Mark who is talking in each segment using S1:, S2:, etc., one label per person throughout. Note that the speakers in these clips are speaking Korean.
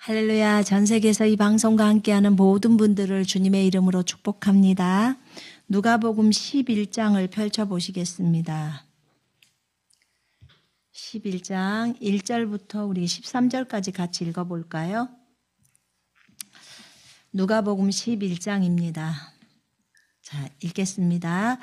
S1: 할렐루야. 전 세계에서 이 방송과 함께하는 모든 분들을 주님의 이름으로 축복합니다. 누가복음 11장을 펼쳐보시겠습니다. 11장 1절부터 우리 13절까지 같이 읽어볼까요? 누가복음 11장입니다. 자, 읽겠습니다.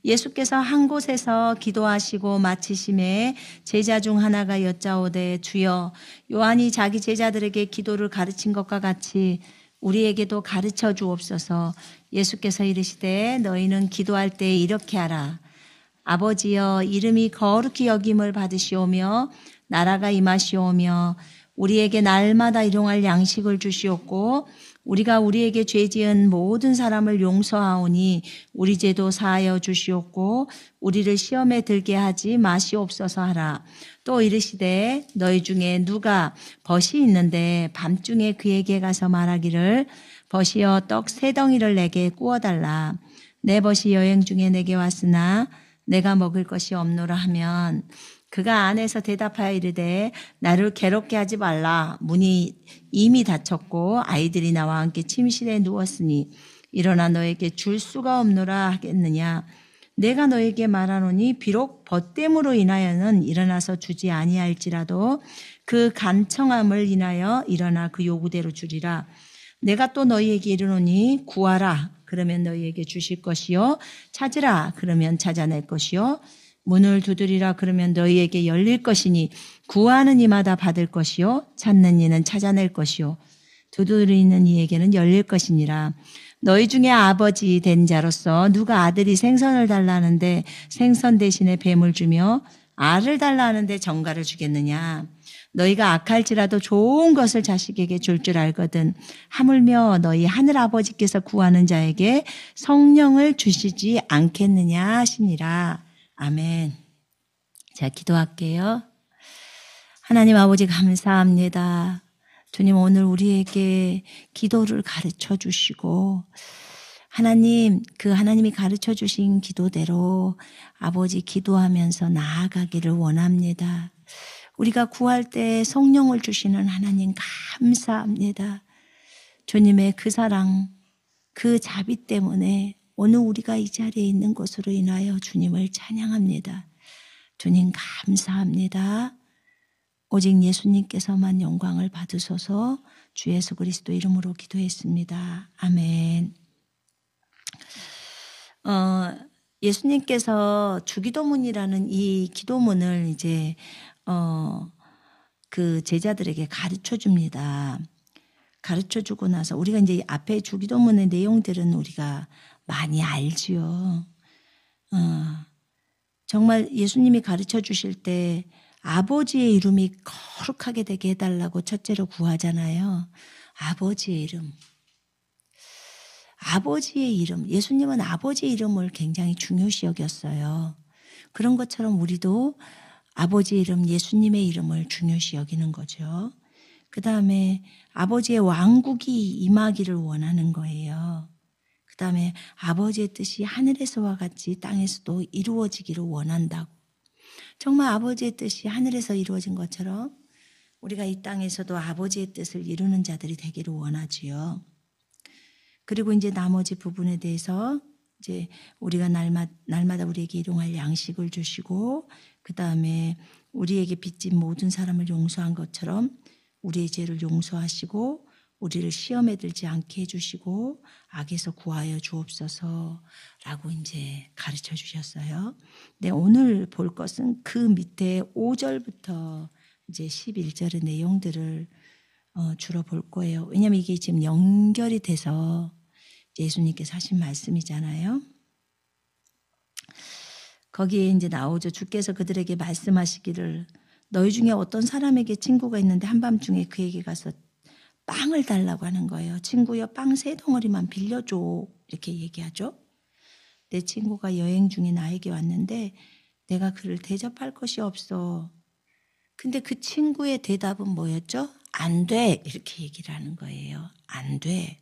S1: 예수께서 한 곳에서 기도하시고 마치심에 제자 중 하나가 여짜오되 주여 요한이 자기 제자들에게 기도를 가르친 것과 같이 우리에게도 가르쳐 주옵소서. 예수께서 이르시되 너희는 기도할 때 이렇게 하라. 아버지여 이름이 거룩히 여김을 받으시오며 나라가 임하시오며 우리에게 날마다 일용할 양식을 주시옵고 우리가 우리에게 죄 지은 모든 사람을 용서하오니 우리 죄도 사하여 주시옵고 우리를 시험에 들게 하지 마시옵소서 하라. 또 이르시되 너희 중에 누가 벗이 있는데 밤중에 그에게 가서 말하기를 벗이여 떡 3덩이를 내게 구워달라. 내 벗이 여행 중에 내게 왔으나 내가 먹을 것이 없노라 하면 그가 안에서 대답하여 이르되 나를 괴롭게 하지 말라. 문이 이미 닫혔고 아이들이 나와 함께 침실에 누웠으니 일어나 너에게 줄 수가 없노라 하겠느냐. 내가 너에게 말하노니 비록 벗됨으로 인하여는 일어나서 주지 아니할지라도 그 간청함을 인하여 일어나 그 요구대로 주리라. 내가 또 너희에게 이르노니 구하라. 그러면 너희에게 주실 것이요. 찾으라. 그러면 찾아낼 것이요. 문을 두드리라. 그러면 너희에게 열릴 것이니 구하는 이마다 받을 것이요. 찾는 이는 찾아낼 것이요. 두드리는 이에게는 열릴 것이니라. 너희 중에 아버지 된 자로서 누가 아들이 생선을 달라는데 생선 대신에 뱀을 주며 알을 달라는데 정갈을 주겠느냐. 너희가 악할지라도 좋은 것을 자식에게 줄 줄 알거든 하물며 너희 하늘 아버지께서 구하는 자에게 성령을 주시지 않겠느냐 하시니라. 아멘. 자, 기도할게요. 하나님 아버지 감사합니다. 주님 오늘 우리에게 기도를 가르쳐 주시고 하나님 그 하나님이 가르쳐 주신 기도대로 아버지 기도하면서 나아가기를 원합니다. 우리가 구할 때 성령을 주시는 하나님 감사합니다. 주님의 그 사랑, 그 자비 때문에 오늘 우리가 이 자리에 있는 것으로 인하여 주님을 찬양합니다. 주님 감사합니다. 오직 예수님께서만 영광을 받으소서. 주 예수 그리스도 이름으로 기도했습니다. 아멘. 예수님께서 주기도문이라는 이 기도문을 이제 그 제자들에게 가르쳐 줍니다. 가르쳐 주고 나서 우리가 이제 앞에 주기도문의 내용들은 우리가 많이 알지요. 정말 예수님이 가르쳐 주실 때 아버지의 이름이 거룩하게 되게 해달라고 첫째로 구하잖아요. 아버지의 이름. 아버지의 이름. 예수님은 아버지의 이름을 굉장히 중요시 여겼어요. 그런 것처럼 우리도 아버지의 이름, 예수님의 이름을 중요시 여기는 거죠. 그 다음에 아버지의 왕국이 임하기를 원하는 거예요. 그 다음에 아버지의 뜻이 하늘에서와 같이 땅에서도 이루어지기를 원한다고. 정말 아버지의 뜻이 하늘에서 이루어진 것처럼 우리가 이 땅에서도 아버지의 뜻을 이루는 자들이 되기를 원하지요. 그리고 이제 나머지 부분에 대해서 이제 우리가 날마다 우리에게 일용할 양식을 주시고 그 다음에 우리에게 빚진 모든 사람을 용서한 것처럼 우리의 죄를 용서하시고 우리를 시험에 들지 않게 해주시고 악에서 구하여 주옵소서라고 이제 가르쳐 주셨어요. 네, 오늘 볼 것은 그 밑에 5절부터 이제 11절의 내용들을 주로 볼 거예요. 왜냐하면 이게 지금 연결이 돼서 예수님께서 하신 말씀이잖아요. 거기에 이제 나오죠. 주께서 그들에게 말씀하시기를 너희 중에 어떤 사람에게 친구가 있는데 한밤중에 그에게 가서 빵을 달라고 하는 거예요. 친구여 빵 3덩어리만 빌려줘. 이렇게 얘기하죠. 내 친구가 여행 중에 나에게 왔는데 내가 그를 대접할 것이 없어. 근데 그 친구의 대답은 뭐였죠? 안 돼. 이렇게 얘기를 하는 거예요. 안 돼.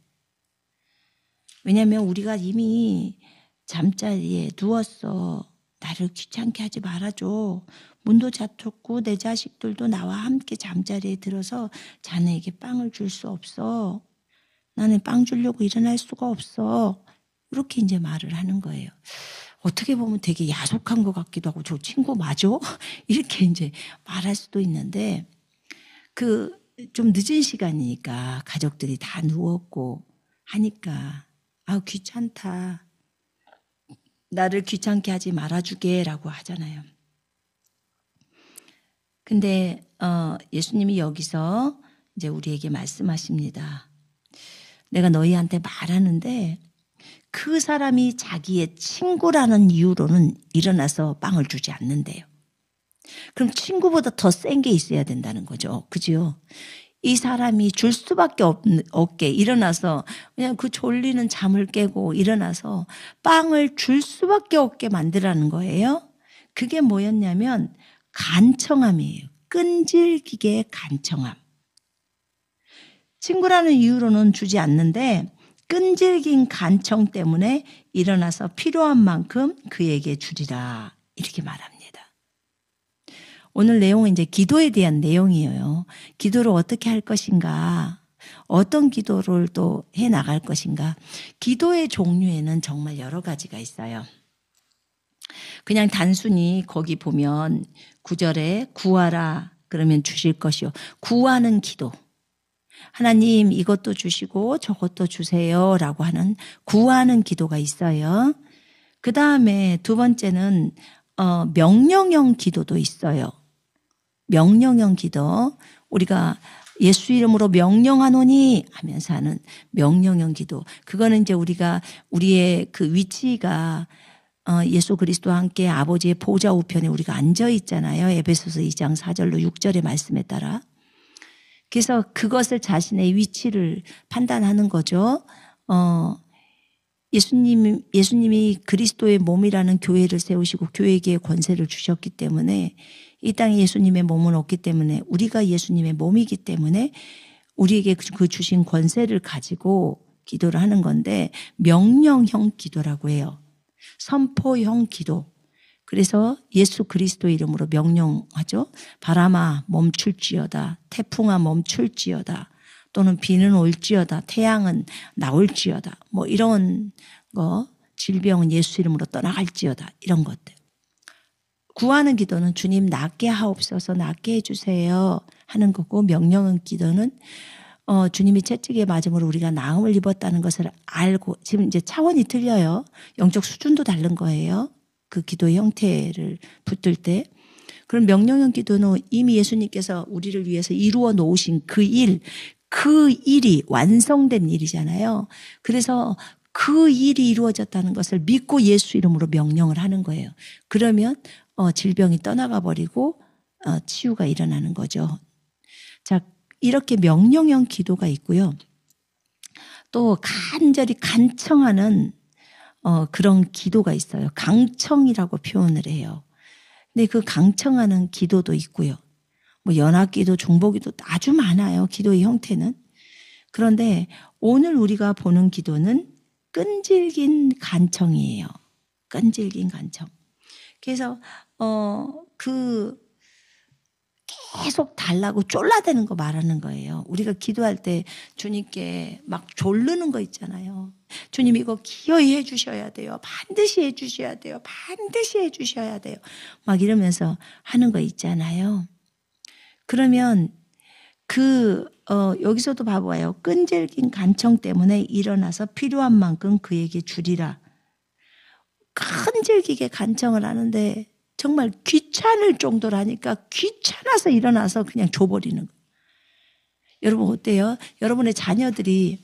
S1: 왜냐하면 우리가 이미 잠자리에 누웠어. 나를 귀찮게 하지 말아줘. 문도 닫혔고 내 자식들도 나와 함께 잠자리에 들어서 자네에게 빵을 줄 수 없어. 나는 빵 주려고 일어날 수가 없어. 이렇게 이제 말을 하는 거예요. 어떻게 보면 되게 야속한 것 같기도 하고 저 친구 맞아? 이렇게 이제 말할 수도 있는데 좀 늦은 시간이니까 가족들이 다 누웠고 하니까 귀찮다. 나를 귀찮게 하지 말아주게라고 하잖아요. 근데 예수님이 여기서 이제 우리에게 말씀하십니다. 내가 너희한테 말하는데 그 사람이 자기의 친구라는 이유로는 일어나서 빵을 주지 않는데요. 그럼 친구보다 더 센 게 있어야 된다는 거죠. 그죠? 이 사람이 줄 수밖에 없게 일어나서 그냥 그 졸리는 잠을 깨고 일어나서 빵을 줄 수밖에 없게 만들라는 거예요. 그게 뭐였냐면 간청함이에요. 끈질기게 간청함. 친구라는 이유로는 주지 않는데 끈질긴 간청 때문에 일어나서 필요한 만큼 그에게 주리라. 이렇게 말합니다. 오늘 내용은 이제 기도에 대한 내용이에요. 기도를 어떻게 할 것인가? 어떤 기도를 또 해 나갈 것인가? 기도의 종류에는 정말 여러 가지가 있어요. 그냥 단순히 거기 보면 9절에 구하라 그러면 주실 것이요. 구하는 기도. 하나님 이것도 주시고 저것도 주세요 라고 하는 구하는 기도가 있어요. 그 다음에 두 번째는 명령형 기도도 있어요. 명령형 기도. 우리가 예수 이름으로 명령하노니 하면서 하는 명령형 기도. 그거는 이제 우리의 그 위치가 예수 그리스도와 함께 아버지의 보좌 우편에 우리가 앉아 있잖아요. 에베소서 2장 4절로 6절의 말씀에 따라. 그래서 그것을 자신의 위치를 판단하는 거죠. 예수님이 그리스도의 몸이라는 교회를 세우시고 교회에게 권세를 주셨기 때문에 이 땅에 예수님의 몸은 없기 때문에 우리가 예수님의 몸이기 때문에 우리에게 그 주신 권세를 가지고 기도를 하는 건데 명령형 기도라고 해요. 선포형 기도. 그래서 예수 그리스도 이름으로 명령하죠. 바람아 멈출지어다. 태풍아 멈출지어다. 또는 비는 올지어다. 태양은 나올지어다. 뭐 이런 거. 질병은 예수 이름으로 떠나갈지어다. 이런 것들. 구하는 기도는 주님 낫게 하옵소서 낫게 해주세요 하는 거고 명령은 기도는 주님이 채찍에 맞음으로 우리가 나음을 입었다는 것을 알고 지금 이제 차원이 틀려요. 영적 수준도 다른 거예요. 그 기도의 형태를 붙들 때. 그럼 명령형 기도는 이미 예수님께서 우리를 위해서 이루어 놓으신 그 일이 완성된 일이잖아요. 그래서 그 일이 이루어졌다는 것을 믿고 예수 이름으로 명령을 하는 거예요. 그러면 질병이 떠나가 버리고 치유가 일어나는 거죠. 자, 이렇게 명령형 기도가 있고요. 또 간절히 간청하는 그런 기도가 있어요. 강청이라고 표현을 해요. 근데 그 강청하는 기도도 있고요. 뭐 연합기도, 중보기도 아주 많아요. 기도의 형태는. 그런데 오늘 우리가 보는 기도는 끈질긴 간청이에요. 끈질긴 간청. 그래서 계속 달라고 쫄라대는 거 말하는 거예요. 우리가 기도할 때 주님께 막 졸르는 거 있잖아요. 주님 이거 기어이 해 주셔야 돼요. 반드시 해 주셔야 돼요. 반드시 해 주셔야 돼요. 막 이러면서 하는 거 있잖아요. 그러면 여기서도 봐봐요. 끈질긴 간청 때문에 일어나서 필요한 만큼 그에게 주리라. 끈질기게 간청을 하는데 정말 귀찮을 정도로 하니까 귀찮아서 일어나서 그냥 줘버리는 거예요. 여러분 어때요? 여러분의 자녀들이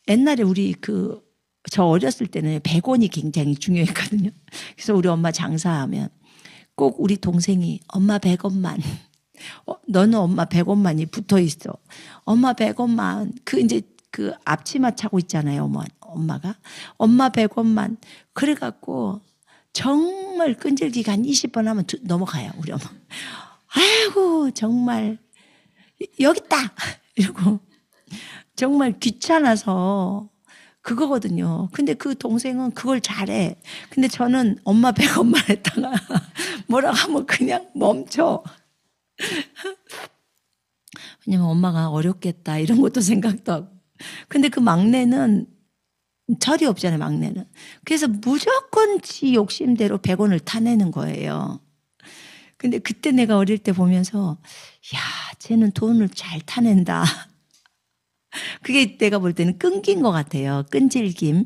S1: 옛날에 저 어렸을 때는 100원이 굉장히 중요했거든요. 그래서 우리 엄마 장사하면 꼭 우리 동생이 엄마 100원만 너는 엄마 100원만이 붙어 있어. 엄마 100원만 이제 앞치마 차고 있잖아요. 엄마가 엄마 100원만 그래갖고 정말 끈질기게 한 20번 하면 넘어가요. 우리 엄마. 아이고 정말 여기 있다 이러고 정말 귀찮아서 그거거든요. 근데 그 동생은 그걸 잘해. 근데 저는 엄마 100원만 했다가 뭐라고 하면 그냥 멈춰. 왜냐면 엄마가 어렵겠다 이런 것도 생각도 하고. 근데 그 막내는 철이 없잖아요, 막내는. 그래서 무조건 지 욕심대로 100원을 타내는 거예요. 근데 그때 내가 어릴 때 보면서 야, 쟤는 돈을 잘 타낸다. 그게 내가 볼 때는 끈긴 것 같아요. 끈질김.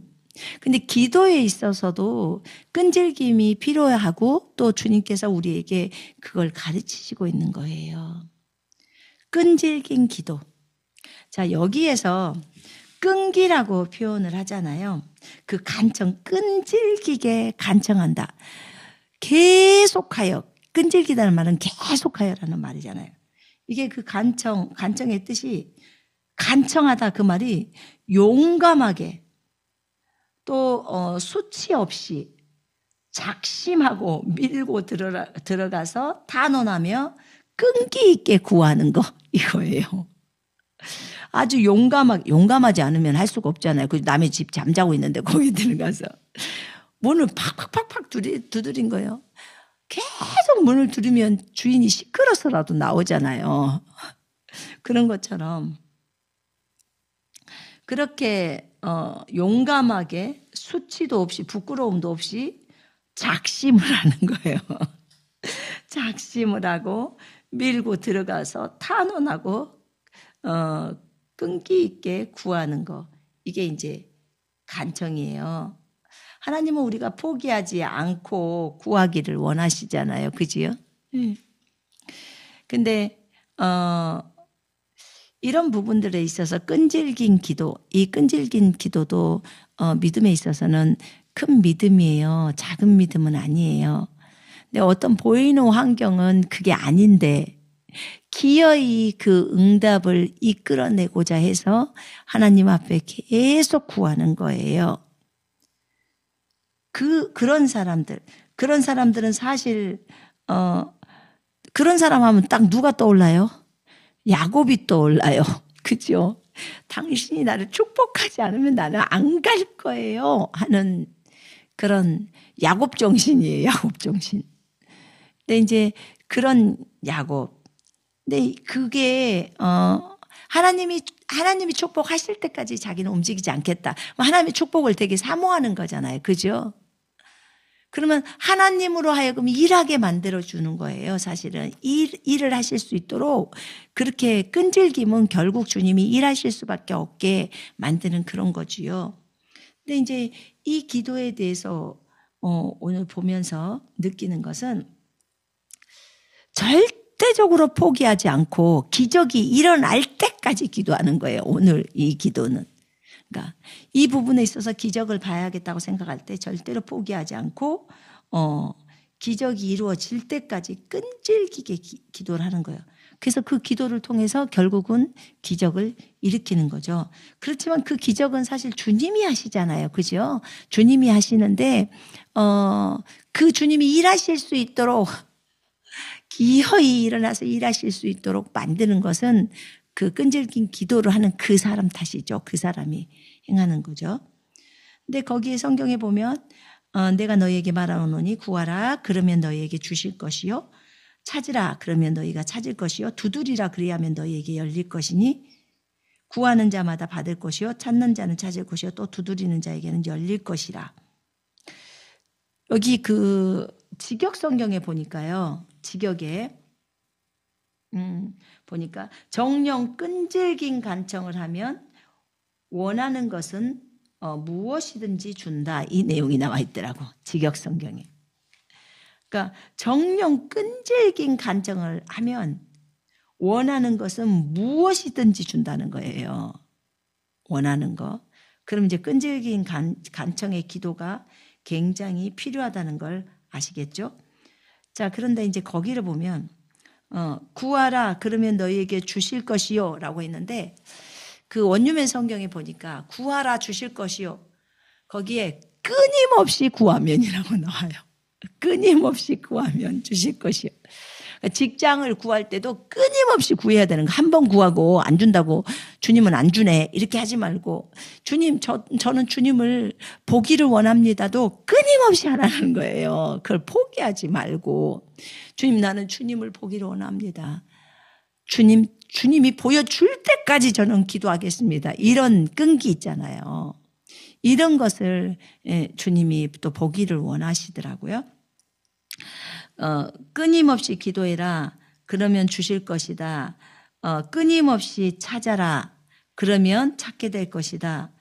S1: 근데 기도에 있어서도 끈질김이 필요하고 또 주님께서 우리에게 그걸 가르치시고 있는 거예요. 끈질긴 기도. 자, 여기에서 끈기라고 표현을 하잖아요. 그 간청, 끈질기게 간청한다. 계속하여, 끈질기다는 말은 계속하여라는 말이잖아요. 이게 그 간청의 뜻이 간청하다 그 말이 용감하게 또 수치 없이 작심하고 밀고 들어가서 단언하며 끈기 있게 구하는 거 이거예요. 아주 용감하지 않으면 할 수가 없잖아요. 그 남의 집 잠자고 있는데 거기 들어가서 문을 팍팍팍팍 두드린 거예요. 계속 문을 두드리면 주인이 시끄러서라도 나오잖아요. 그런 것처럼 그렇게 용감하게 수치도 없이 부끄러움도 없이 작심을 하는 거예요. 작심을 하고 밀고 들어가서 탄원하고 끈기 있게 구하는 거. 이게 이제 간청이에요. 하나님은 우리가 포기하지 않고 구하기를 원하시잖아요. 그지요? 근데 이런 부분들에 있어서 끈질긴 기도, 이 끈질긴 기도도 믿음에 있어서는 큰 믿음이에요. 작은 믿음은 아니에요. 근데 어떤 보이는 환경은 그게 아닌데 기어이 그 응답을 이끌어내고자 해서 하나님 앞에 계속 구하는 거예요. 그런 사람들은 사실 그런 사람 하면 딱 누가 떠올라요? 야곱이 떠올라요. 그죠? 당신이 나를 축복하지 않으면 나는 안 갈 거예요 하는 그런 야곱 정신이에요. 야곱 정신. 근데 이제 그런 야곱. 근데 그게 하나님이 축복하실 때까지 자기는 움직이지 않겠다. 하나님의 축복을 되게 사모하는 거잖아요. 그죠? 그러면 하나님으로 하여금 일하게 만들어주는 거예요. 사실은 일을 하실 수 있도록 그렇게 끈질김은 결국 주님이 일하실 수밖에 없게 만드는 그런 거지요. 근데 이제 이 기도에 대해서 오늘 보면서 느끼는 것은 절대적으로 포기하지 않고 기적이 일어날 때까지 기도하는 거예요. 오늘 이 기도는. 그러니까 이 부분에 있어서 기적을 봐야겠다고 생각할 때 절대로 포기하지 않고 기적이 이루어질 때까지 끈질기게 기도를 하는 거예요. 그래서 그 기도를 통해서 결국은 기적을 일으키는 거죠. 그렇지만 그 기적은 사실 주님이 하시잖아요. 그죠? 주님이 하시는데 그 주님이 일하실 수 있도록 기어이 일어나서 일하실 수 있도록 만드는 것은 그 끈질긴 기도를 하는 그 사람 탓이죠. 그 사람이 행하는 거죠. 근데 거기에 성경에 보면 내가 너희에게 말하노니 구하라 그러면 너희에게 주실 것이요 찾으라 그러면 너희가 찾을 것이요 두드리라 그리하면 너희에게 열릴 것이니 구하는 자마다 받을 것이요 찾는 자는 찾을 것이요 또 두드리는 자에게는 열릴 것이라. 여기 그 직역 성경에 보니까요. 직역에 보니까 정령 끈질긴 간청을 하면 원하는 것은 무엇이든지 준다. 이 내용이 나와 있더라고. 직역 성경에. 그러니까 정령 끈질긴 간청을 하면 원하는 것은 무엇이든지 준다는 거예요. 원하는 거. 그럼 이제 끈질긴 간청의 기도가 굉장히 필요하다는 걸 아시겠죠? 자, 그런데 이제 거기를 보면 구하라 그러면 너희에게 주실 것이요 라고 했는데 그 원유면 성경에 보니까 구하라 주실 것이요 거기에 끊임없이 구하면이라고 나와요. 끊임없이 구하면 주실 것이요. 직장을 구할 때도 끊임없이 구해야 되는 거. 한 번 구하고 안 준다고 주님은 안 주네 이렇게 하지 말고 주님 저는 주님을 보기를 원합니다도 끊임없이 하라는 거예요. 그걸 포기하지 말고 주님 나는 주님을 보기를 원합니다. 주님이 보여줄 때까지 저는 기도하겠습니다. 이런 끈기 있잖아요. 이런 것을 주님이 또 보기를 원하시더라고요. 끊임없이 기도해라. 그러면 주실 것이다. 끊임없이 찾아라. 그러면 찾게 될 것이다.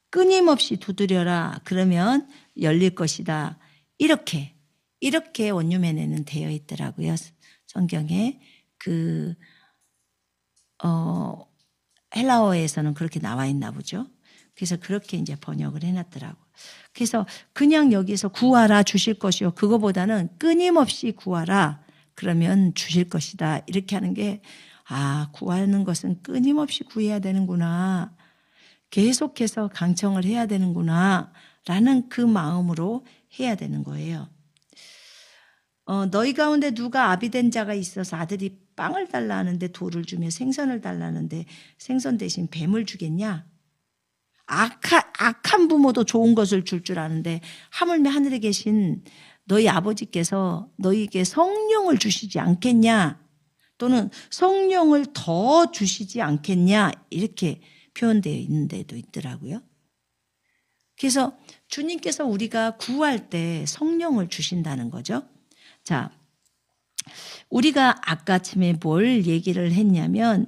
S1: 끊임없이 두드려라. 그러면 열릴 것이다. 이렇게 원유맨에는 되어 있더라고요. 성경에 헬라어에서는 그렇게 나와 있나 보죠. 그래서 그렇게 이제 번역을 해놨더라고. 그래서 그냥 여기서 구하라 주실 것이요. 그거보다는 끊임없이 구하라. 그러면 주실 것이다. 이렇게 하는 게 구하는 것은 끊임없이 구해야 되는구나. 계속해서 강청을 해야 되는구나. 라는 그 마음으로 해야 되는 거예요. 너희 가운데 누가 아비된 자가 있어서 아들이 빵을 달라 하는데 돌을 주며 생선을 달라 하는데 생선 대신 뱀을 주겠냐? 악한 부모도 좋은 것을 줄 아는데 하물며 하늘에 계신 너희 아버지께서 너희에게 성령을 주시지 않겠냐? 또는 성령을 더 주시지 않겠냐? 이렇게 표현되어 있는 데도 있더라고요. 그래서 주님께서 우리가 구할 때 성령을 주신다는 거죠. 자, 우리가 아까 아침에 뭘 얘기를 했냐면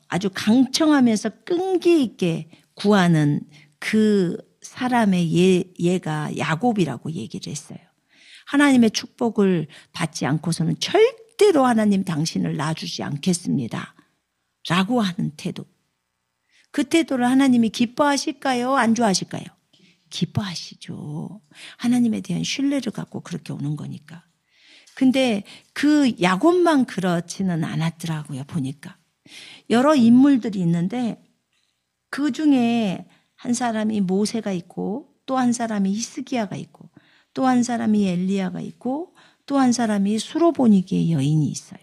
S1: 아주 강청하면서 끈기 있게 구하는 그 사람의 예가 야곱이라고 얘기를 했어요. 하나님의 축복을 받지 않고서는 절대로 하나님 당신을 놔주지 않겠습니다. 라고 하는 태도. 그 태도를 하나님이 기뻐하실까요? 안 좋아하실까요? 기뻐하시죠. 하나님에 대한 신뢰를 갖고 그렇게 오는 거니까. 근데 그 야곱만 그렇지는 않았더라고요. 보니까. 여러 인물들이 있는데 그 중에 한 사람이 모세가 있고 또 한 사람이 히스기야가 있고 또 한 사람이 엘리야가 있고 또 한 사람이 수로보니게의 여인이 있어요.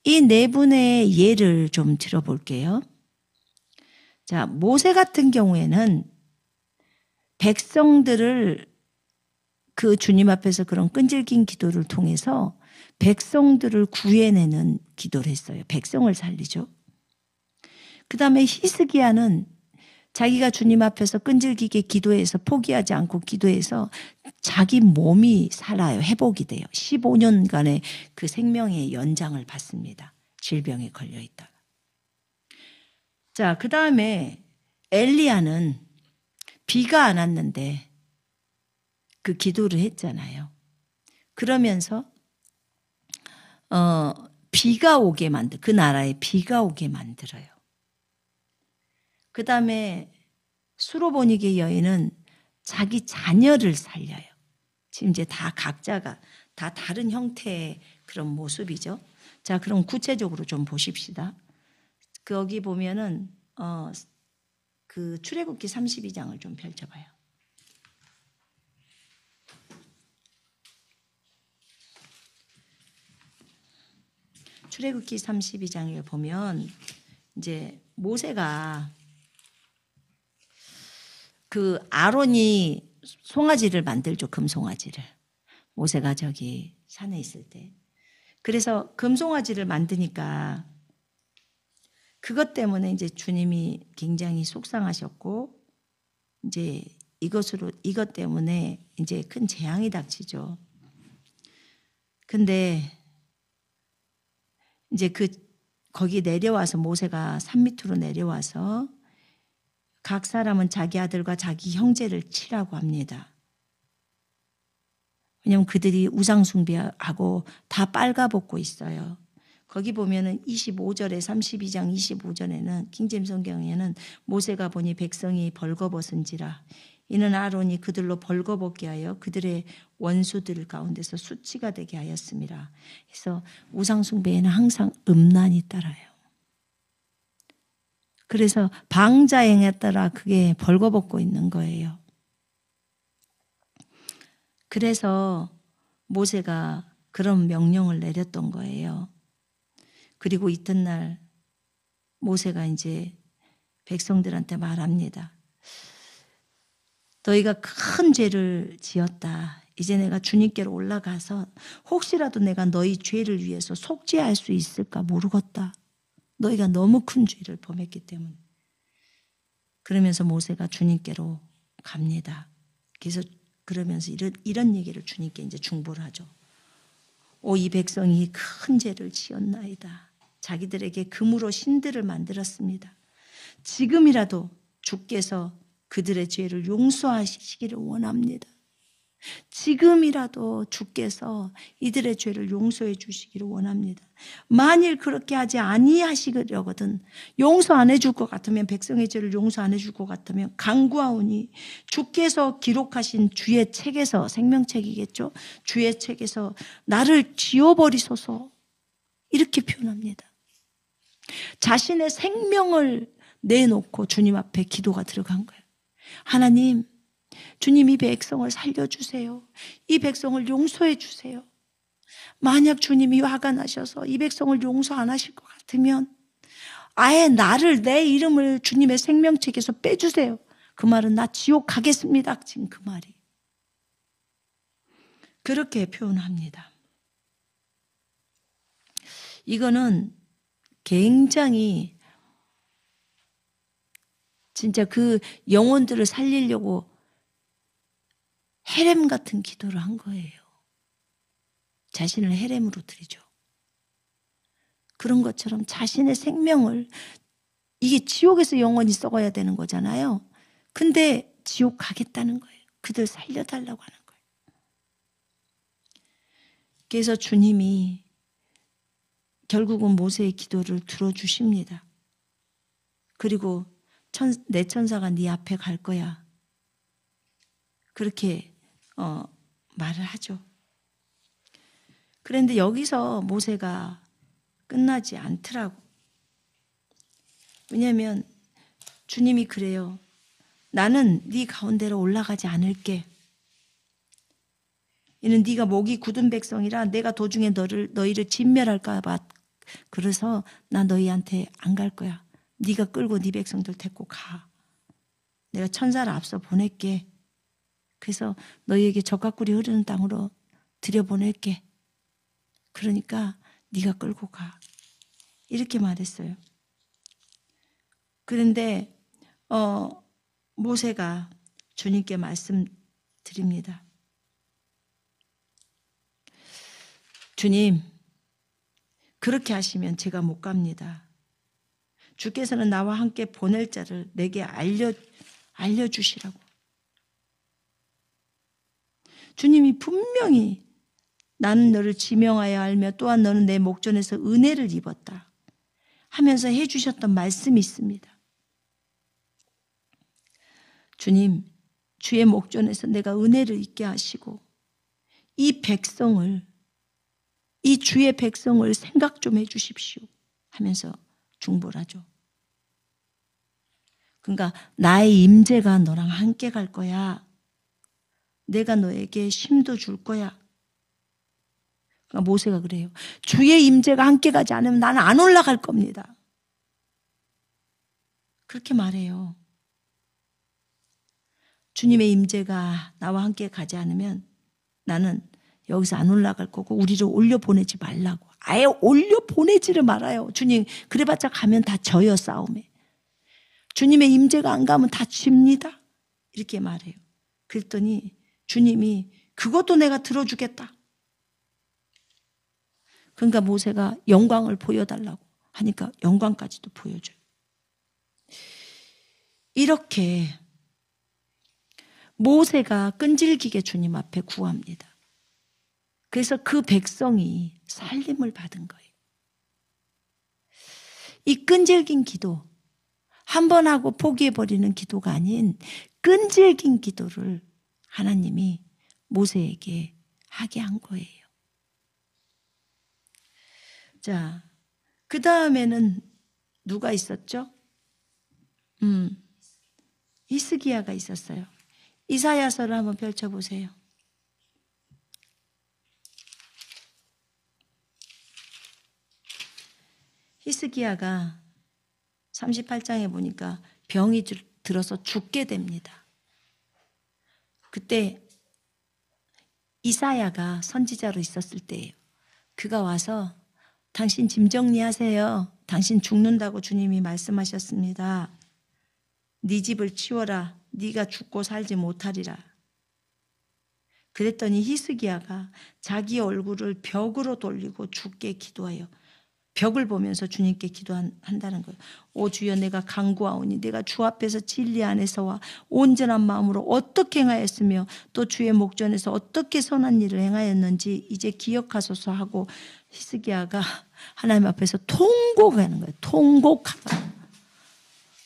S1: 이 네 분의 예를 좀 들어볼게요. 자, 모세 같은 경우에는 백성들을 그 주님 앞에서 그런 끈질긴 기도를 통해서 백성들을 구해내는 기도를 했어요. 백성을 살리죠. 그 다음에 히스기야는 자기가 주님 앞에서 끈질기게 기도해서 포기하지 않고 기도해서 자기 몸이 살아요. 회복이 돼요. 15년간의 그 생명의 연장을 받습니다. 질병에 걸려 있다가. 자, 그 다음에 엘리야는 비가 안 왔는데 그 기도를 했잖아요. 그러면서 비가 오게 그 나라에 비가 오게 만들어요. 그 다음에 수로보니게 여인은 자기 자녀를 살려요. 지금 이제 다 각자가 다 다른 형태의 그런 모습이죠. 자, 그럼 구체적으로 좀 보십시다. 거기 보면은 그 출애굽기 32장을 좀 펼쳐봐요. 출애굽기 32장을 보면 이제 모세가 그 아론이 송아지를 만들죠. 금송아지를. 모세가 저기 산에 있을 때. 그래서 금송아지를 만드니까 그것 때문에 이제 주님이 굉장히 속상하셨고 이제 이것 때문에 이제 큰 재앙이 닥치죠. 근데 이제 거기 내려와서 모세가 산 밑으로 내려와서 각 사람은 자기 아들과 자기 형제를 치라고 합니다. 왜냐하면 그들이 우상숭배하고 다 빨가벗고 있어요. 거기 보면은 25절에 32장 25절에는 킹제임스 성경에는 모세가 보니 백성이 벌거벗은지라 이는 아론이 그들로 벌거벗게 하여 그들의 원수들 가운데서 수치가 되게 하였습니다. 그래서 우상숭배에는 항상 음란이 따라요. 그래서 방자행에 따라 그게 벌거벗고 있는 거예요. 그래서 모세가 그런 명령을 내렸던 거예요. 그리고 이튿날 모세가 이제 백성들한테 말합니다. 너희가 큰 죄를 지었다. 이제 내가 주님께로 올라가서 혹시라도 내가 너희 죄를 위해서 속죄할 수 있을까 모르겠다. 너희가 너무 큰 죄를 범했기 때문에. 그러면서 모세가 주님께로 갑니다. 그래서 그러면서 이런 얘기를 주님께 이제 중보를 하죠. 이 백성이 큰 죄를 지었나이다. 자기들에게 금으로 신들을 만들었습니다. 지금이라도 주께서 그들의 죄를 용서하시기를 원합니다. 지금이라도 주께서 이들의 죄를 용서해 주시기를 원합니다. 만일 그렇게 하지 아니하시려거든 용서 안 해줄 것 같으면 백성의 죄를 용서 안 해줄 것 같으면 간구하오니 주께서 기록하신 주의 책에서 생명책이겠죠. 주의 책에서 나를 지워버리소서 이렇게 표현합니다. 자신의 생명을 내놓고 주님 앞에 기도가 들어간 거예요. 하나님, 주님 이 백성을 살려주세요. 이 백성을 용서해 주세요. 만약 주님이 화가 나셔서 이 백성을 용서 안 하실 것 같으면 아예 내 이름을 주님의 생명책에서 빼주세요. 그 말은 나 지옥 가겠습니다. 지금 그 말이. 그렇게 표현합니다. 이거는 굉장히 진짜 그 영혼들을 살리려고 헤렘 같은 기도를 한 거예요. 자신을 헤렘으로 드리죠. 그런 것처럼 자신의 생명을, 이게 지옥에서 영원히 썩어야 되는 거잖아요. 근데 지옥 가겠다는 거예요. 그들 살려달라고 하는 거예요. 그래서 주님이 결국은 모세의 기도를 들어주십니다. 그리고 내 천사가 네 앞에 갈 거야. 그렇게 말을 하죠. 그런데 여기서 모세가 끝나지 않더라고. 왜냐하면 주님이 그래요. 나는 네 가운데로 올라가지 않을게. 이는 네가 목이 굳은 백성이라 내가 도중에 너희를 진멸할까 봐. 그래서 나 너희한테 안 갈 거야. 네가 끌고 네 백성들 데리고 가. 내가 천사를 앞서 보낼게. 그래서 너희에게 젖과 꿀이 흐르는 땅으로 들여보낼게. 그러니까 네가 끌고 가. 이렇게 말했어요. 그런데 모세가 주님께 말씀드립니다. 주님, 그렇게 하시면 제가 못 갑니다. 주께서는 나와 함께 보낼 자를 내게 알려주시라고. 주님이 분명히 나는 너를 지명하여 알며 또한 너는 내 목전에서 은혜를 입었다 하면서 해주셨던 말씀이 있습니다. 주님, 주의 목전에서 내가 은혜를 입게 하시고 이 주의 백성을 생각 좀 해주십시오 하면서 중보를 하죠. 그러니까 나의 임재가 너랑 함께 갈 거야. 내가 너에게 힘도 줄 거야. 그러니까 모세가 그래요. 주의 임재가 함께 가지 않으면 나는 안 올라갈 겁니다. 그렇게 말해요. 주님의 임재가 나와 함께 가지 않으면 나는 여기서 안 올라갈 거고 우리를 올려보내지 말라고. 아예 올려보내지를 말아요. 주님 그래봤자 가면 다 져요. 싸움에. 주님의 임재가 안 가면 다 집니다. 이렇게 말해요. 그랬더니 주님이 그것도 내가 들어주겠다. 그러니까 모세가 영광을 보여달라고 하니까 영광까지도 보여줘요. 이렇게 모세가 끈질기게 주님 앞에 구합니다. 그래서 그 백성이 살림을 받은 거예요. 이 끈질긴 기도, 한 번 하고 포기해버리는 기도가 아닌 끈질긴 기도를 하나님이 모세에게 하게 한 거예요. 자, 그 다음에는 누가 있었죠? 히스기야가 있었어요. 이사야서를 한번 펼쳐보세요. 히스기야가 38장에 보니까 병이 들어서 죽게 됩니다. 그때 이사야가 선지자로 있었을 때예요. 그가 와서 당신 짐 정리하세요. 당신 죽는다고 주님이 말씀하셨습니다. 네 집을 치워라. 네가 죽고 살지 못하리라. 그랬더니 히스기야가 자기 얼굴을 벽으로 돌리고 주께 기도해요. 벽을 보면서 주님께 기도한다는 거예요. 오 주여, 내가 간구하오니 내가 주 앞에서 진리 안에서와 온전한 마음으로 어떻게 행하였으며 또 주의 목전에서 어떻게 선한 일을 행하였는지 이제 기억하소서 하고 히스기야가 하나님 앞에서 통곡하는 거예요. 통곡하다.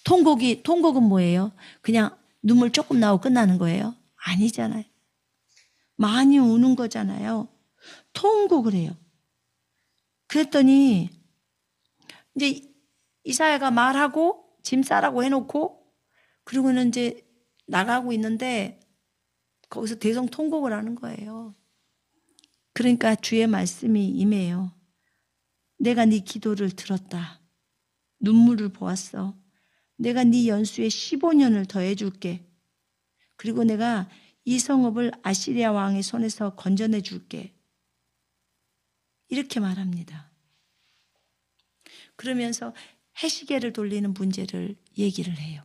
S1: 통곡은 뭐예요? 그냥 눈물 조금 나오고 끝나는 거예요? 아니잖아요. 많이 우는 거잖아요. 통곡을 해요. 그랬더니 이제 이사야가 말하고 짐 싸라고 해놓고 그리고는 이제 나가고 있는데 거기서 대성 통곡을 하는 거예요. 그러니까 주의 말씀이 임해요. 내가 네 기도를 들었다. 눈물을 보았어. 내가 네 연수에 15년을 더해줄게. 그리고 내가 이 성읍을 아시리아 왕의 손에서 건져내 줄게. 이렇게 말합니다. 그러면서 해시계를 돌리는 문제를 얘기를 해요.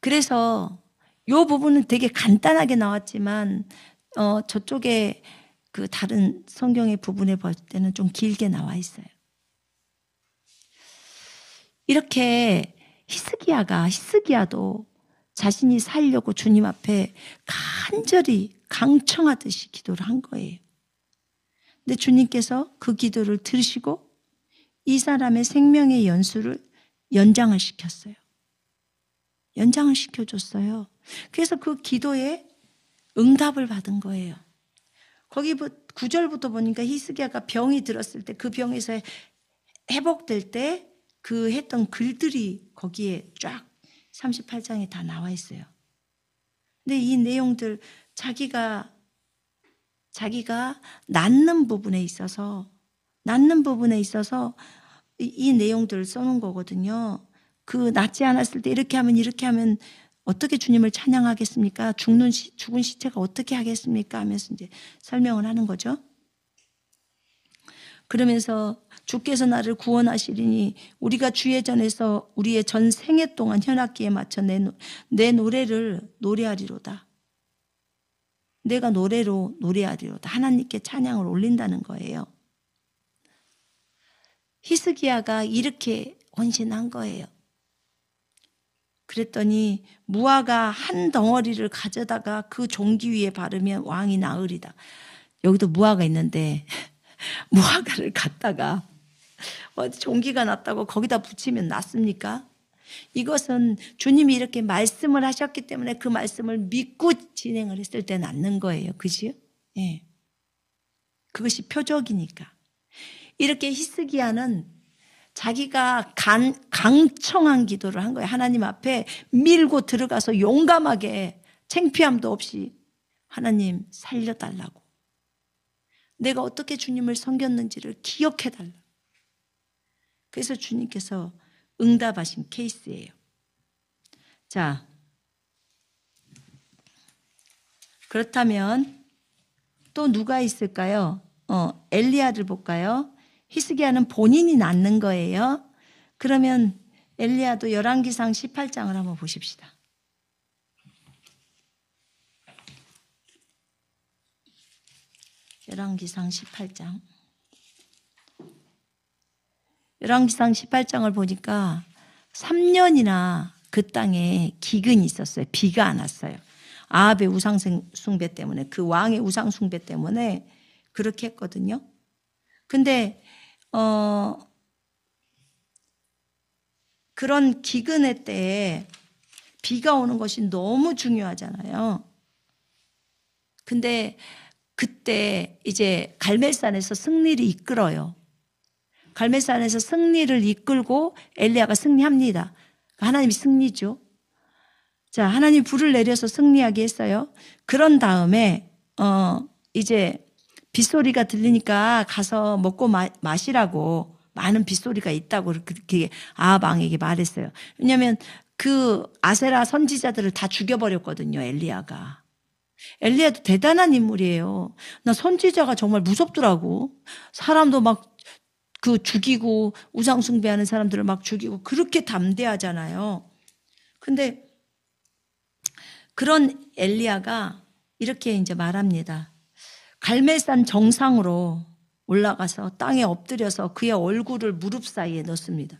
S1: 그래서 이 부분은 되게 간단하게 나왔지만 저쪽에 그 다른 성경의 부분에 볼 때는 좀 길게 나와 있어요. 이렇게 히스기야도 자신이 살려고 주님 앞에 간절히 강청하듯이 기도를 한 거예요. 근데 주님께서 그 기도를 들으시고 이 사람의 생명의 연수를 연장을 시켰어요. 연장을 시켜줬어요. 그래서 그 기도에 응답을 받은 거예요. 거기 9절부터 보니까 히스기야가 병이 들었을 때 그 병에서 회복될 때 그 했던 글들이 거기에 쫙 38장에 다 나와 있어요. 근데 이 내용들 자기가 낫는 부분에 있어서 이 내용들을 써놓은 거거든요. 그 낫지 않았을 때 이렇게 하면 어떻게 주님을 찬양하겠습니까? 죽은 시체가 어떻게 하겠습니까? 하면서 이제 설명을 하는 거죠. 그러면서 주께서 나를 구원하시리니 우리가 주의 전에서 우리의 전 생애 동안 현악기에 맞춰 내 노래를 노래하리로다. 내가 노래로 노래하리로다. 하나님께 찬양을 올린다는 거예요. 히스기야가 이렇게 헌신한 거예요. 그랬더니 무화과 한 덩어리를 가져다가 그 종기 위에 바르면 왕이 나으리다. 여기도 무화과 있는데 무화과를 갖다가 종기가 났다고 거기다 붙이면 낫습니까? 이것은 주님이 이렇게 말씀을 하셨기 때문에 그 말씀을 믿고 진행을 했을 때 낫는 거예요. 그죠? 예. 그것이 표적이니까. 이렇게 히스기야는 자기가 강청한 기도를 한 거예요. 하나님 앞에 밀고 들어가서 용감하게 창피함도 없이 하나님 살려달라고. 내가 어떻게 주님을 섬겼는지를 기억해달라고. 그래서 주님께서 응답하신 케이스예요. 자, 그렇다면 또 누가 있을까요? 엘리야를 볼까요? 히스기야는 본인이 낳는 거예요. 그러면 엘리야도 열왕기상 18장을 한번 보십시다. 열왕기상 18장. 열왕기상 18장을 보니까 3년이나 그 땅에 기근이 있었어요. 비가 안 왔어요. 아합의 우상 숭배 때문에, 그 왕의 우상 숭배 때문에 그렇게 했거든요. 근데 그런 기근의 때에 비가 오는 것이 너무 중요하잖아요. 근데 그때 이제 갈멜산에서 승리를 이끌어요. 갈멜산에서 승리를 이끌고 엘리야가 승리합니다. 하나님이 승리죠. 자, 하나님이 불을 내려서 승리하게 했어요. 그런 다음에 이제 빗소리가 들리니까 가서 먹고 마시라고, 많은 빗소리가 있다고 그렇게 아합 왕에게 말했어요. 왜냐하면 그 아세라 선지자들을 다 죽여버렸거든요, 엘리야가. 엘리야도 대단한 인물이에요. 나 선지자가 정말 무섭더라고. 사람도 막 그 죽이고 우상 숭배하는 사람들을 막 죽이고 그렇게 담대하잖아요. 근데 그런 엘리야가 이렇게 이제 말합니다. 갈멜산 정상으로 올라가서 땅에 엎드려서 그의 얼굴을 무릎 사이에 넣습니다.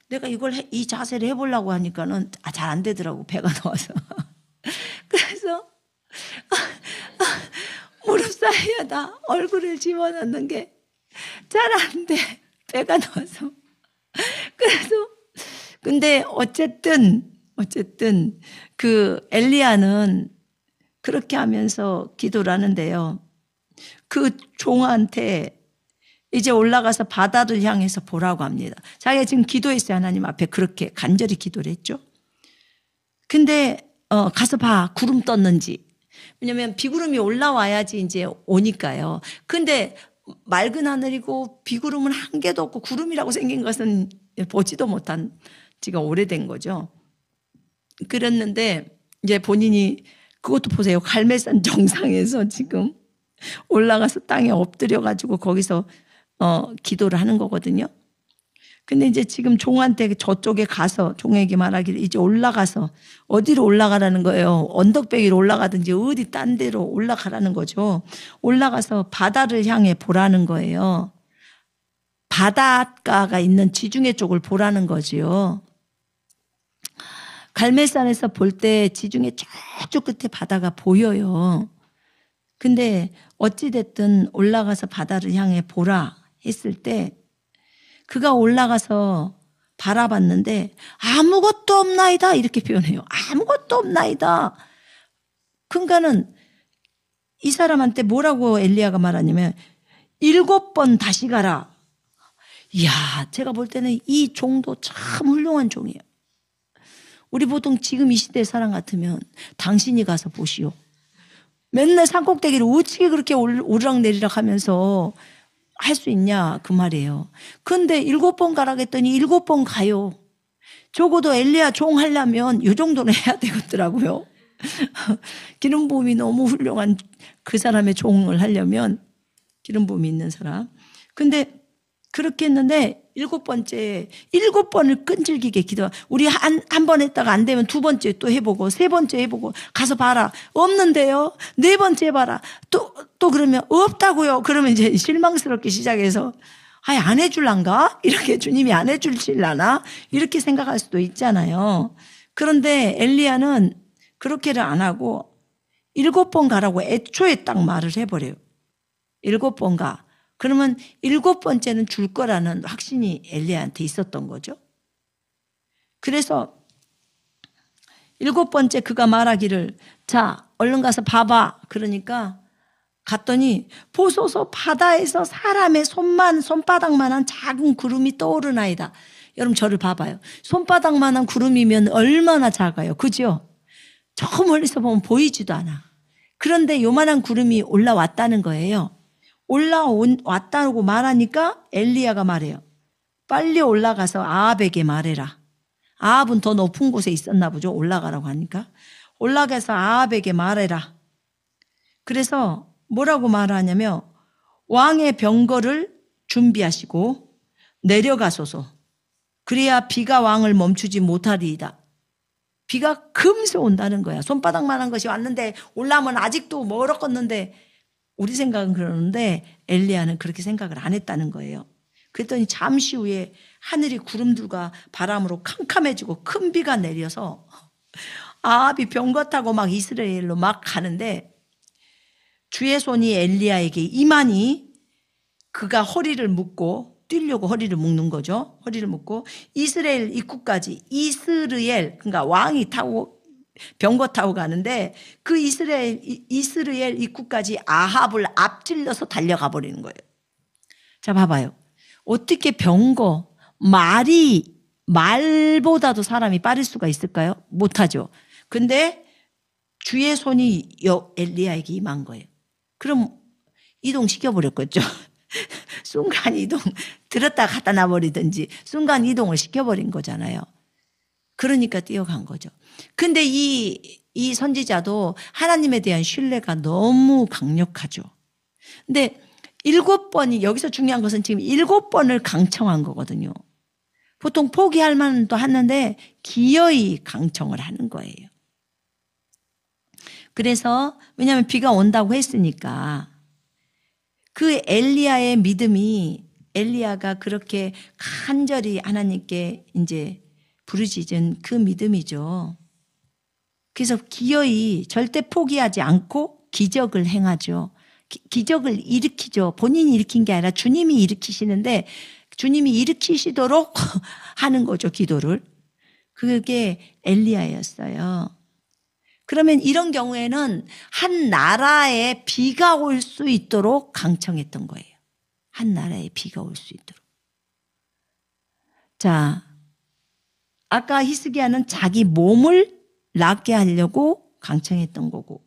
S1: 내가 이 자세를 해보려고 하니까는 잘 안 되더라고, 배가 나와서. 그래서 무릎 사이에다 얼굴을 집어넣는 게 잘 안 돼, 배가 나와서. 그래서 근데 어쨌든 그 엘리야는 그렇게 하면서 기도를 하는데요. 그 종한테 이제 올라가서 바다를 향해서 보라고 합니다. 자기가 지금 기도했어요. 하나님 앞에 그렇게 간절히 기도를 했죠. 근데 가서 봐, 구름 떴는지. 왜냐면 비구름이 올라와야지 이제 오니까요. 근데 맑은 하늘이고 비구름은 한 개도 없고 구름이라고 생긴 것은 보지도 못한 지가 오래된 거죠. 그랬는데 이제 본인이 그것도 보세요. 갈멜산 정상에서 지금 올라가서 땅에 엎드려 가지고 거기서 기도를 하는 거거든요. 근데 이제 지금 종한테 저쪽에 가서 종에게 말하기를 이제 올라가서 어디로 올라가라는 거예요. 언덕배기로 올라가든지 어디 딴 데로 올라가라는 거죠. 올라가서 바다를 향해 보라는 거예요. 바닷가가 있는 지중해 쪽을 보라는 거지요. 갈멜산에서 볼 때 지중해 저쪽 끝에 바다가 보여요. 근데 어찌됐든 올라가서 바다를 향해 보라 했을 때 그가 올라가서 바라봤는데 아무것도 없나이다 이렇게 표현해요. 아무것도 없나이다. 그러니까는 이 사람한테 뭐라고 엘리야가 말하냐면 7번 다시 가라. 이야, 제가 볼 때는 이 종도 참 훌륭한 종이에요. 우리 보통 지금 이 시대의 사람 같으면 당신이 가서 보시오. 맨날 산꼭대기를 어떻게 그렇게 오르락내리락 하면서 할 수 있냐 그 말이에요. 근데 7번 가라고 했더니 7번 가요. 적어도 엘리야 종 하려면 이 정도는 해야 되겠더라고요. 기름 부음이 너무 훌륭한 그 사람의 종을 하려면 기름 부음이 있는 사람. 근데 그렇게 했는데 7번을 끈질기게 기도. 우리 한 번 했다가 안 되면 2번째 또 해보고 3번째 해보고 가서 봐라. 없는데요. 4번째 해봐라. 또 그러면 없다고요. 그러면 이제 실망스럽게 시작해서 안 해줄란가? 이렇게 주님이 안 해줄실라나? 이렇게 생각할 수도 있잖아요. 그런데 엘리야는 그렇게를 안 하고 7번 가라고 애초에 딱 말을 해버려요. 7번 가. 그러면 7번째는 줄 거라는 확신이 엘리야한테 있었던 거죠. 그래서 7번째 그가 말하기를 자 얼른 가서 봐봐. 그러니까 갔더니 보소서 바다에서 사람의 손바닥만한 작은 구름이 떠오르나이다. 여러분 저를 봐봐요. 손바닥만한 구름이면 얼마나 작아요. 그죠? 저 멀리서 보면 보이지도 않아. 그런데 요만한 구름이 올라왔다는 거예요. 올라왔다고 말하니까 엘리야가 말해요. 빨리 올라가서 아합에게 말해라. 아합은 더 높은 곳에 있었나 보죠. 올라가라고 하니까. 올라가서 아합에게 말해라. 그래서 뭐라고 말하냐면 왕의 병거를 준비하시고 내려가소서. 그래야 비가 왕을 멈추지 못하리이다. 비가 금세 온다는 거야. 손바닥만한 것이 왔는데 올라오면 아직도 멀었겠는데 우리 생각은 그러는데 엘리야는 그렇게 생각을 안 했다는 거예요. 그랬더니 잠시 후에 하늘이 구름들과 바람으로 캄캄해지고 큰 비가 내려서 아합이 병거 타고 막 이스라엘로 막 가는데 주의 손이 엘리야에게 임하니 그가 허리를 묶고 뛰려고 허리를 묶는 거죠. 허리를 묶고 이스라엘 입구까지 그러니까 왕이 타고 병거 타고 가는데 그 이스라엘 입구까지 아합을 앞질러서 달려가 버리는 거예요. 자, 봐봐요. 어떻게 병거, 말보다도 사람이 빠를 수가 있을까요? 못하죠. 근데 주의 손이 엘리야에게 임한 거예요. 그럼 이동시켜버렸겠죠. 순간 이동, 들었다 갖다 놔버리든지 순간 이동을 시켜버린 거잖아요. 그러니까 뛰어간 거죠. 근데 이 선지자도 하나님에 대한 신뢰가 너무 강력하죠. 근데 7번이, 여기서 중요한 것은 지금 7번을 강청한 거거든요. 보통 포기할 만도 하는데 기어이 강청을 하는 거예요. 그래서 왜냐하면 비가 온다고 했으니까 그 엘리야의 믿음이, 엘리야가 그렇게 간절히 하나님께 이제 부르짖은 그 믿음이죠. 그래서 기어이 절대 포기하지 않고 기적을 행하죠. 기적을 일으키죠. 본인이 일으킨 게 아니라 주님이 일으키시는데 주님이 일으키시도록 하는 거죠, 기도를. 그게 엘리야였어요. 그러면 이런 경우에는 한 나라에 비가 올 수 있도록 강청했던 거예요. 한 나라에 비가 올 수 있도록. 자, 아까 히스기야는 자기 몸을 낫게 하려고 강청했던 거고,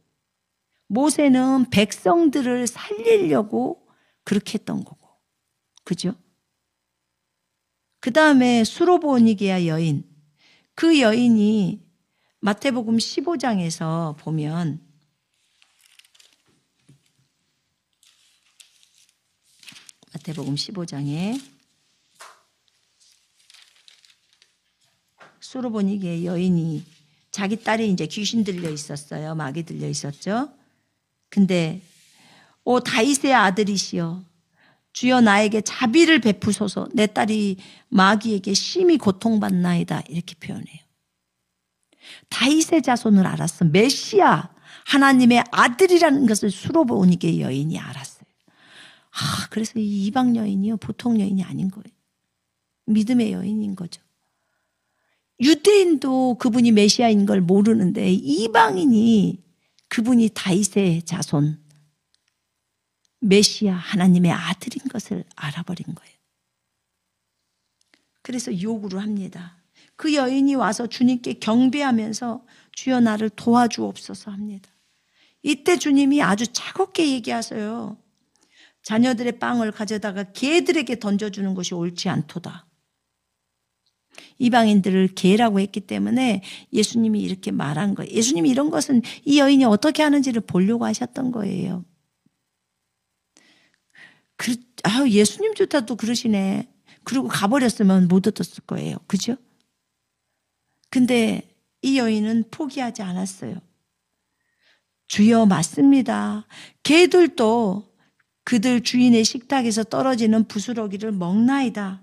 S1: 모세는 백성들을 살리려고 그렇게 했던 거고, 그죠? 그 다음에 수로보니게야 여인, 그 여인이 마태복음 15장에서 보면 마태복음 15장에 수로보니게 여인이 자기 딸이 이제 귀신 들려 있었어요. 마귀 들려 있었죠. 근데 오 다윗의 아들이시여 주여 나에게 자비를 베푸소서 내 딸이 마귀에게 심히 고통받나이다 이렇게 표현해요. 다윗의 자손을 알았어. 메시아 하나님의 아들이라는 것을 수로보니게 여인이 알았어요. 그래서 이 이방 여인이요 보통 여인이 아닌 거예요. 믿음의 여인인 거죠. 유대인도 그분이 메시아인 걸 모르는데 이방인이 그분이 다윗의 자손 메시아 하나님의 아들인 것을 알아버린 거예요. 그래서 요구를 합니다. 그 여인이 와서 주님께 경배하면서 주여 나를 도와주옵소서 합니다. 이때 주님이 아주 차갑게 얘기하세요. 자녀들의 빵을 가져다가 개들에게 던져주는 것이 옳지 않도다. 이방인들을 개라고 했기 때문에 예수님이 이렇게 말한 거예요. 예수님이 이런 것은 이 여인이 어떻게 하는지를 보려고 하셨던 거예요. 예수님조차도 그러시네. 그리고 가버렸으면 못 얻었을 거예요. 그죠? 근데 이 여인은 포기하지 않았어요. 주여 맞습니다. 개들도 그들 주인의 식탁에서 떨어지는 부스러기를 먹나이다.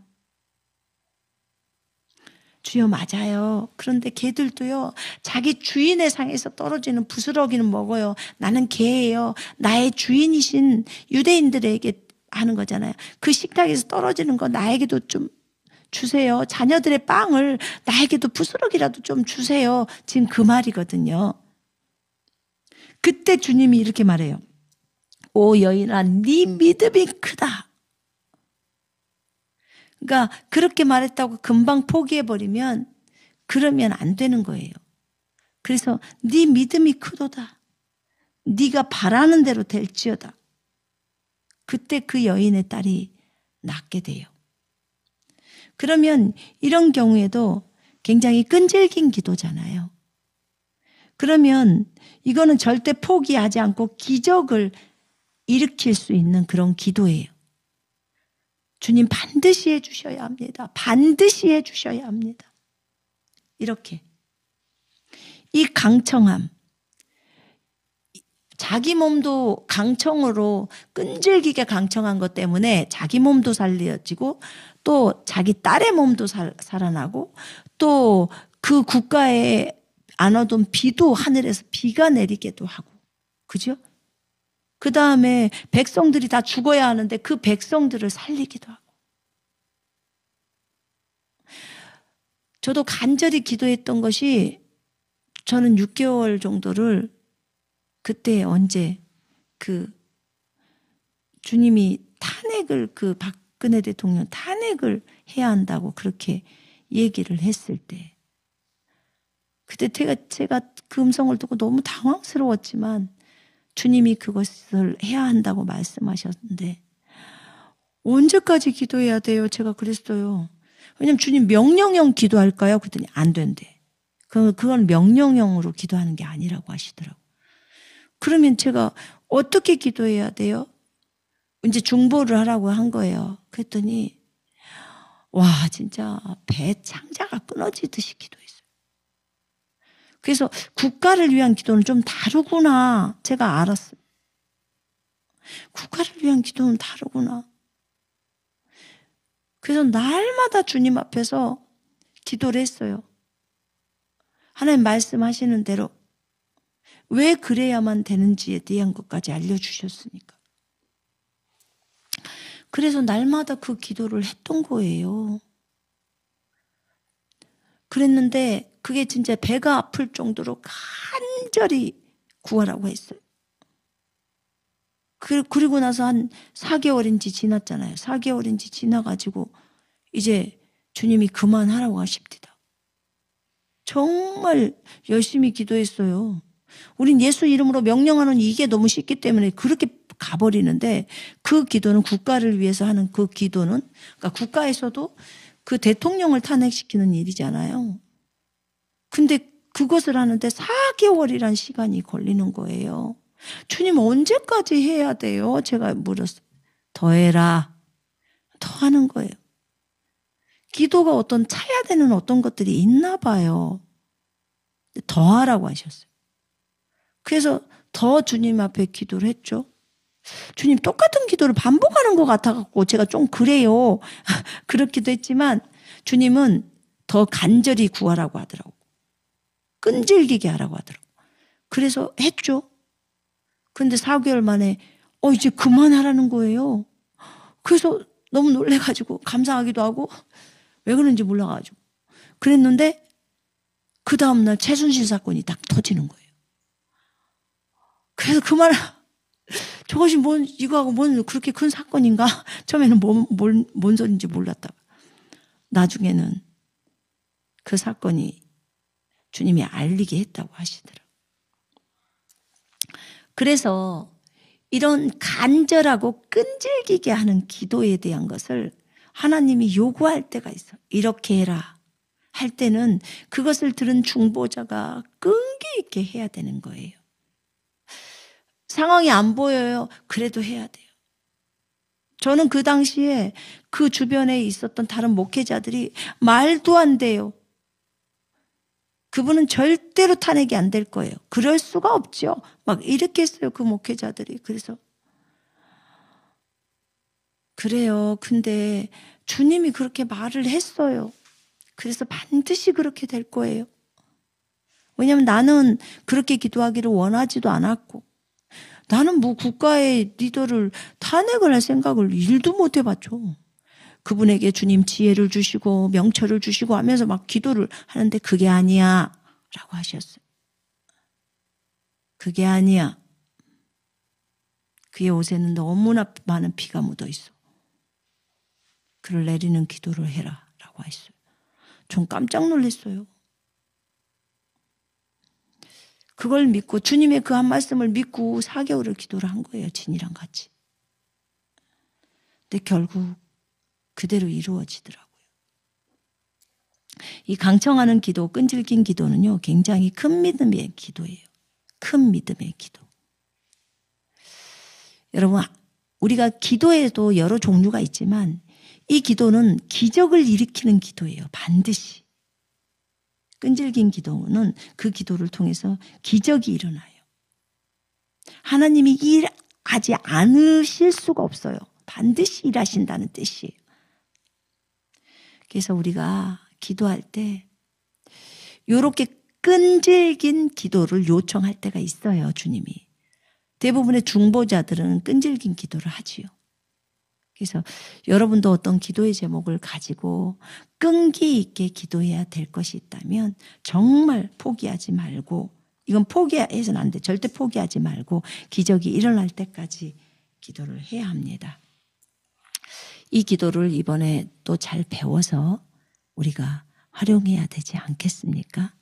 S1: 주여 맞아요. 그런데 개들도요. 자기 주인의 상에서 떨어지는 부스러기는 먹어요. 나는 개예요. 나의 주인이신 유대인들에게 하는 거잖아요. 그 식탁에서 떨어지는 거 나에게도 좀 주세요. 자녀들의 빵을 나에게도 부스러기라도 좀 주세요. 지금 그 말이거든요. 그때 주님이 이렇게 말해요. 오 여인아 네 믿음이 크다. 그러니까 그렇게 말했다고 금방 포기해버리면 그러면 안 되는 거예요. 그래서 네 믿음이 크도다. 네가 바라는 대로 될지어다. 그때 그 여인의 딸이 낫게 돼요. 그러면 이런 경우에도 굉장히 끈질긴 기도잖아요. 그러면 이거는 절대 포기하지 않고 기적을 일으킬 수 있는 그런 기도예요. 주님 반드시 해주셔야 합니다. 반드시 해주셔야 합니다. 이렇게. 이 강청함. 자기 몸도 강청으로 끈질기게 강청한 것 때문에 자기 몸도 살려지고 또 자기 딸의 몸도 살아나고 또 그 국가에 안 오던 비도 하늘에서 비가 내리게도 하고. 그죠? 그 다음에 백성들이 다 죽어야 하는데 그 백성들을 살리기도 하고. 저도 간절히 기도했던 것이 저는 6개월 정도를 그때 언제 그 주님이 탄핵을 그 박근혜 대통령 탄핵을 해야 한다고 그렇게 얘기를 했을 때 그때 제가 그 음성을 듣고 너무 당황스러웠지만 주님이 그것을 해야 한다고 말씀하셨는데 언제까지 기도해야 돼요? 제가 그랬어요. 왜냐면 주님 명령형 기도할까요? 그랬더니 안 된대. 그건 명령형으로 기도하는 게 아니라고 하시더라고요. 그러면 제가 어떻게 기도해야 돼요? 이제 중보를 하라고 한 거예요. 그랬더니 와 진짜 배 창자가 끊어지듯이 기도했어요. 그래서 국가를 위한 기도는 좀 다르구나 제가 알았어요. 국가를 위한 기도는 다르구나. 그래서 날마다 주님 앞에서 기도를 했어요. 하나님 말씀하시는 대로 왜 그래야만 되는지에 대한 것까지 알려주셨으니까. 그래서 날마다 그 기도를 했던 거예요. 그랬는데 그게 진짜 배가 아플 정도로 간절히 구하라고 했어요. 그리고 나서 한 4개월인지 지났잖아요. 4개월인지 지나가지고 이제 주님이 그만하라고 하십니다. 정말 열심히 기도했어요. 우린 예수 이름으로 명령하는 이게 너무 쉽기 때문에 그렇게 가버리는데 그 기도는 국가를 위해서 하는 그 기도는 그러니까 국가에서도 그 대통령을 탄핵시키는 일이잖아요. 근데 그것을 하는데 4개월이란 시간이 걸리는 거예요. 주님 언제까지 해야 돼요? 제가 물었어요. 더 해라. 더 하는 거예요. 기도가 어떤 차야 되는 어떤 것들이 있나 봐요. 더 하라고 하셨어요. 그래서 더 주님 앞에 기도를 했죠. 주님 똑같은 기도를 반복하는 것 같아갖고 제가 좀 그래요. 그렇기도 했지만 주님은 더 간절히 구하라고 하더라고. 끈질기게 하라고 하더라고. 그래서 했죠. 근데 4개월 만에 이제 그만하라는 거예요. 그래서 너무 놀래가지고 감사하기도 하고 왜 그런지 몰라가지고 그랬는데 그 다음날 최순실 사건이 딱 터지는 거예요. 그래서 그 말 저것이 이거하고 뭔 그렇게 큰 사건인가? 처음에는 뭔 소리인지 몰랐다가 나중에는 그 사건이 주님이 알리게 했다고 하시더라고요. 그래서 이런 간절하고 끈질기게 하는 기도에 대한 것을 하나님이 요구할 때가 있어. 이렇게 해라 할 때는 그것을 들은 중보자가 끈기 있게 해야 되는 거예요. 상황이 안 보여요. 그래도 해야 돼요. 저는 그 당시에 그 주변에 있었던 다른 목회자들이 말도 안 돼요. 그분은 절대로 탄핵이 안 될 거예요. 그럴 수가 없죠. 막 이렇게 했어요. 그 목회자들이. 그래서 그래요. 근데 주님이 그렇게 말을 했어요. 그래서 반드시 그렇게 될 거예요. 왜냐하면 나는 그렇게 기도하기를 원하지도 않았고 나는 뭐 국가의 리더를 탄핵을 할 생각을 일도 못 해봤죠. 그분에게 주님 지혜를 주시고 명철을 주시고 하면서 막 기도를 하는데 그게 아니야 라고 하셨어요. 그게 아니야. 그의 옷에는 너무나 많은 피가 묻어 있어. 그를 내리는 기도를 해라 라고 하셨어요. 전 깜짝 놀랐어요. 그걸 믿고 주님의 그 한 말씀을 믿고 4개월을 기도를 한 거예요. 진이랑 같이. 근데 결국 그대로 이루어지더라고요. 이 강청하는 기도, 끈질긴 기도는요, 굉장히 큰 믿음의 기도예요. 큰 믿음의 기도. 여러분, 우리가 기도에도 여러 종류가 있지만 이 기도는 기적을 일으키는 기도예요. 반드시. 끈질긴 기도는 그 기도를 통해서 기적이 일어나요. 하나님이 일하지 않으실 수가 없어요. 반드시 일하신다는 뜻이에요. 그래서 우리가 기도할 때 이렇게 끈질긴 기도를 요청할 때가 있어요. 주님이. 대부분의 중보자들은 끈질긴 기도를 하지요. 그래서 여러분도 어떤 기도의 제목을 가지고 끈기 있게 기도해야 될 것이 있다면 정말 포기하지 말고, 이건 포기해서는 안 돼. 절대 포기하지 말고 기적이 일어날 때까지 기도를 해야 합니다. 이 기도를 이번에 또 잘 배워서 우리가 활용해야 되지 않겠습니까?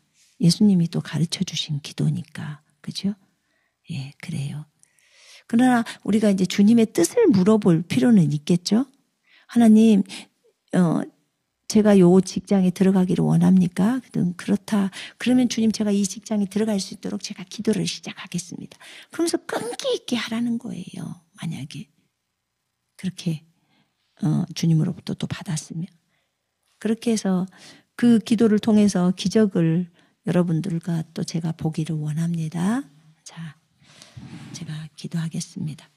S1: 예수님이 또 가르쳐 주신 기도니까. 그죠? 예, 그래요. 그러나 우리가 이제 주님의 뜻을 물어볼 필요는 있겠죠. 하나님, 제가 요 직장에 들어가기를 원합니까? 그렇다. 그러면 주님, 제가 이 직장에 들어갈 수 있도록 제가 기도를 시작하겠습니다. 그러면서 끈기 있게 하라는 거예요. 만약에 그렇게 주님으로부터 또 받았으면. 그렇게 해서 그 기도를 통해서 기적을 여러분들과 또 제가 보기를 원합니다. 자, 제가 기도하겠습니다.